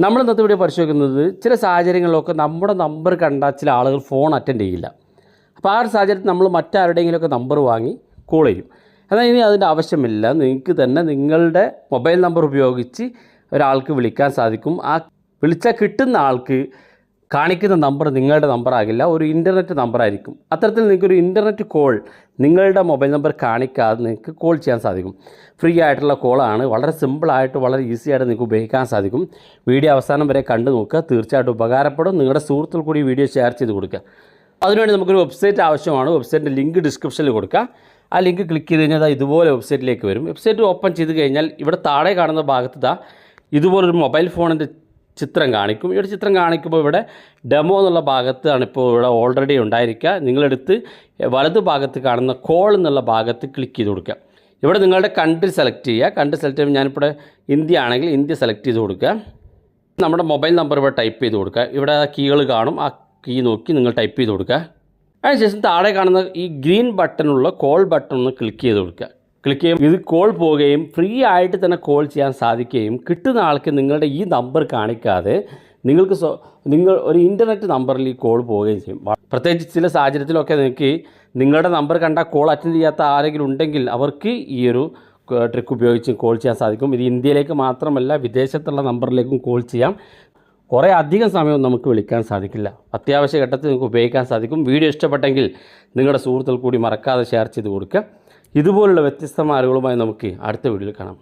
നമ്മൾ ഇന്നത്തെ വീഡിയോ പരിശോധിക്കുന്നത് ചില സാഹചര്യങ്ങളിലൊക്കെ നമ്മുടെ നമ്പർ കണ്ടാൽ ചില ആളുകൾ ഫോൺ അറ്റൻഡ് ചെയ്യില്ല. അപ്പോൾ ആ ഒരു സാഹചര്യത്തിൽ നമ്മൾ മറ്റാരുടെയെങ്കിലുമൊക്കെ നമ്പർ വാങ്ങി കോൾ ചെയ്യും. എന്നാൽ ഇനി അതിൻ്റെ ആവശ്യമില്ല. നിങ്ങൾക്ക് തന്നെ നിങ്ങളുടെ മൊബൈൽ നമ്പർ ഉപയോഗിച്ച് ഒരാൾക്ക് വിളിക്കാൻ സാധിക്കും. ആ വിളിച്ചാൽ കിട്ടുന്ന ആൾക്ക് കാണിക്കുന്ന നമ്പർ നിങ്ങളുടെ നമ്പറാകില്ല, ഒരു ഇൻ്റർനെറ്റ് നമ്പറായിരിക്കും. അത്തരത്തിൽ നിങ്ങൾക്കൊരു ഇൻ്റർനെറ്റ് കോൾ നിങ്ങളുടെ മൊബൈൽ നമ്പർ കാണിക്കാതെ നിങ്ങൾക്ക് കോൾ ചെയ്യാൻ സാധിക്കും. ഫ്രീ ആയിട്ടുള്ള കോളാണ്. വളരെ സിമ്പിളായിട്ട് വളരെ ഈസി ആയിട്ട് നിങ്ങൾക്ക് ഉപയോഗിക്കാൻ സാധിക്കും. വീഡിയോ അവസാനം വരെ കണ്ടു നോക്കുക, തീർച്ചയായിട്ടും ഉപകാരപ്പെടും. നിങ്ങളുടെ സുഹൃത്തുക്കൾ കൂടി വീഡിയോ ഷെയർ ചെയ്ത് കൊടുക്കുക. അതിനുവേണ്ടി നമുക്കൊരു വെബ്സൈറ്റ് ആവശ്യമാണ്. വെബ്സൈറ്റിൻ്റെ ലിങ്ക് ഡിസ്ക്രിപ്ഷനിൽ കൊടുക്കുക. ആ ലിങ്ക് ക്ലിക്ക് ചെയ്ത് കഴിഞ്ഞാൽ ഇതുപോലെ വെബ്സൈറ്റിലേക്ക് വരും. വെബ്സൈറ്റ് ഓപ്പൺ ചെയ്ത് കഴിഞ്ഞാൽ ഇവിടെ താഴെ കാണുന്ന ഭാഗത്ത് ഇതുപോലൊരു മൊബൈൽ ഫോണിൻ്റെ ചിത്രം കാണിക്കും. ഇവിടെ ചിത്രം കാണിക്കുമ്പോൾ ഇവിടെ ഡെമോ എന്നുള്ള ഭാഗത്താണ് ഇപ്പോൾ ഇവിടെ ഓൾറെഡി ഉണ്ടായിരിക്കുക. നിങ്ങളെടുത്ത് വലത് ഭാഗത്ത് കാണുന്ന കോൾ എന്നുള്ള ഭാഗത്ത് ക്ലിക്ക് ചെയ്ത് കൊടുക്കുക. ഇവിടെ നിങ്ങളുടെ കൺട്രി സെലക്ട് ചെയ്യുക. കൺട്രി സെലക്ട് ചെയ്യുമ്പോൾ ഞാനിപ്പോൾ ഇന്ത്യ ആണെങ്കിൽ ഇന്ത്യ സെലക്ട് ചെയ്ത് കൊടുക്കുക. നമ്മുടെ മൊബൈൽ നമ്പർ ഇവിടെ ടൈപ്പ് ചെയ്ത് കൊടുക്കുക. ഇവിടെ കീകൾ കാണും. ആ കീ നോക്കി നിങ്ങൾ ടൈപ്പ് ചെയ്ത് കൊടുക്കുക. അതിനുശേഷം താഴെ കാണുന്ന ഈ ഗ്രീൻ ബട്ടണുള്ള കോൾ ബട്ടൺ ഒന്ന് ക്ലിക്ക് ചെയ്ത് കൊടുക്കുക. ക്ലിക്ക് ചെയ്യുമ്പോൾ ഇത് കോൾ പോവുകയും ഫ്രീ ആയിട്ട് തന്നെ കോൾ ചെയ്യാൻ സാധിക്കുകയും കിട്ടുന്ന ആൾക്ക് നിങ്ങളുടെ ഈ നമ്പർ കാണിക്കാതെ നിങ്ങൾ ഒരു ഇൻ്റർനെറ്റ് നമ്പറിൽ ഈ കോൾ പോവുകയും ചെയ്യും. പ്രത്യേകിച്ച് ചില സാഹചര്യത്തിലൊക്കെ നിങ്ങൾക്ക് നിങ്ങളുടെ നമ്പർ കണ്ടാൽ കോൾ അറ്റൻഡ് ചെയ്യാത്ത ആരെങ്കിലും ഉണ്ടെങ്കിൽ അവർക്ക് ഈ ഒരു ട്രിക്ക് ഉപയോഗിച്ച് കോൾ ചെയ്യാൻ സാധിക്കും. ഇത് ഇന്ത്യയിലേക്ക് മാത്രമല്ല വിദേശത്തുള്ള നമ്പറിലേക്കും കോൾ ചെയ്യാം. കുറേ അധികം സമയം നമുക്ക് വിളിക്കാൻ സാധിക്കില്ല. അത്യാവശ്യ ഘട്ടത്തിൽ നിങ്ങൾക്ക് ഉപയോഗിക്കാൻ സാധിക്കും. വീഡിയോ ഇഷ്ടപ്പെട്ടെങ്കിൽ നിങ്ങളുടെ സുഹൃത്തുക്കൾ കൂടി മറക്കാതെ ഷെയർ ചെയ്ത് കൊടുക്കുക. ഇതുപോലുള്ള വ്യത്യസ്തമായ അറിവുകളുമായി നമുക്ക് അടുത്ത വീഡിയോയിൽ കാണാം.